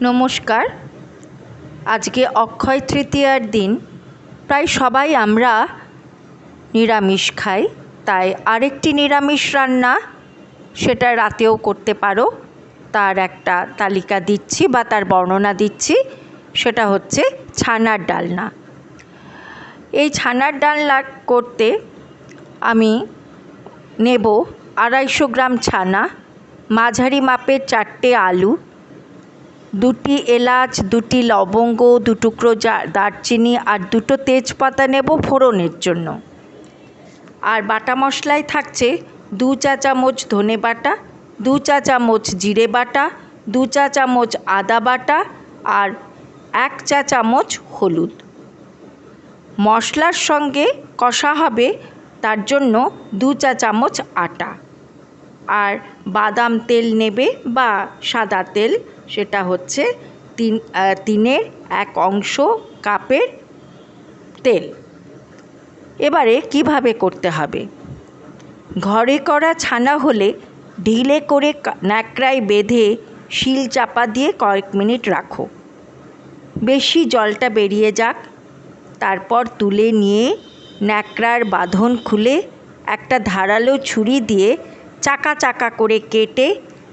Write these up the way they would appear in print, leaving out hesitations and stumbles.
নমস্কার। আজকে অক্ষয় তৃতীয়ার দিন। প্রায় সবাই আমরা নিরামিষ খাই, তাই আরেকটি নিরামিষ রান্না সেটা রাতেও করতে পারো, তার একটা তালিকা দিচ্ছি বা তার বর্ণনা দিচ্ছি। সেটা হচ্ছে ছানার ডালনা। এই ছানার ডালনা করতে আমি নেব 250 গ্রাম ছানা, মাঝারি মাপের 4টে আলু, 2টি এলাচ, 2টি লবঙ্গ, 2 টুকরো দারচিনি আর 2টো তেজপাতা নেব ফোড়নের জন্য। আর বাটা মশলায় থাকছে 2 চা চামচ ধনে বাটা, 2 চা চামচ জিরে বাটা, 2 চা চামচ আদা বাটা আর 1 চা চামচ হলুদ। মশলার সঙ্গে কষা হবে, তার জন্য 2 চা চামচ আটা। আর বাদাম তেল নেবে বা সাদা তেল, সেটা হচ্ছে 3/1 কাপের তেল। এবারে কিভাবে করতে হবে? ঘরে করা ছানা হলে ঢিলে করে ন্যাকড়ায় বেঁধে শিল চাপা দিয়ে কয়েক মিনিট রাখো, বেশি জলটা বেরিয়ে যাক। তারপর তুলে নিয়ে ন্যাকড়ার বাঁধন খুলে একটা ধারালো ছুরি দিয়ে চাকা চাকা করে কেটে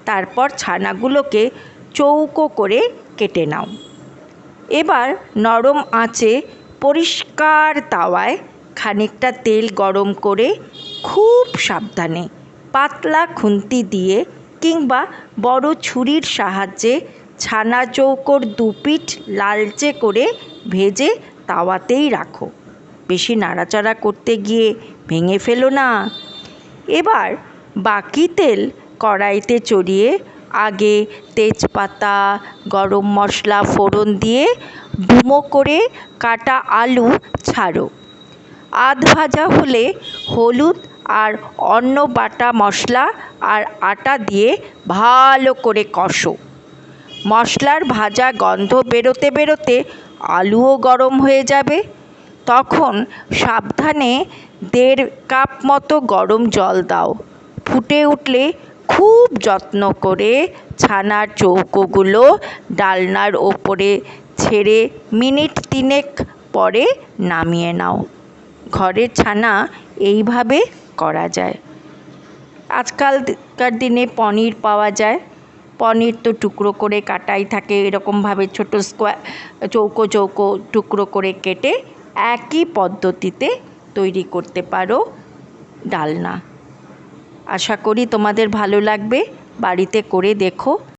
তারপর ছানাগুলোকে চৌকো করে কেটে নাও। এবার নরম আঁচে পরিষ্কার তাওয়ায় খানিকটা তেল গরম করে খুব সাবধানে পাতলা খুন্তি দিয়ে কিংবা বড় ছুরির সাহায্যে ছানা চৌকোর 2 পিঠ লালচে করে ভেজে তাওয়াতেই রাখো। বেশি নাড়াচাড়া করতে গিয়ে ভেঙে ফেলো না। এবার বাকি তেল কড়াইতে চড়িয়ে আগে তেজপাতা, গরম মশলা ফোড়ন দিয়ে ডুমো করে কাটা আলু ছাড়ো। আধ ভাজা হলে হলুদ আর অন্য বাটা মশলা আর আটা দিয়ে ভালো করে কষো। মশলার ভাজা গন্ধ বেরোতে বেরোতে আলুও গরম হয়ে যাবে। তখন সাবধানে 1.5 কাপ মতো গরম জল দাও। ফুটে উঠলে খুব যত্ন করে ছানার চৌকোগুলো ডালনার ওপরে ছেড়ে মিনিট 3 পরে নামিয়ে নাও। ঘরের ছানা এইভাবে করা যায়। আজকালকার দিনে পনির পাওয়া যায়। পনির তো টুকরো করে কাটাই থাকে, এরকমভাবে ছোটো চৌকো চৌকো টুকরো করে কেটে একই পদ্ধতিতে তৈরি করতে পারো ডালনা। আশা করি তোমাদের ভালো লাগবে, বাড়িতে করে দেখো।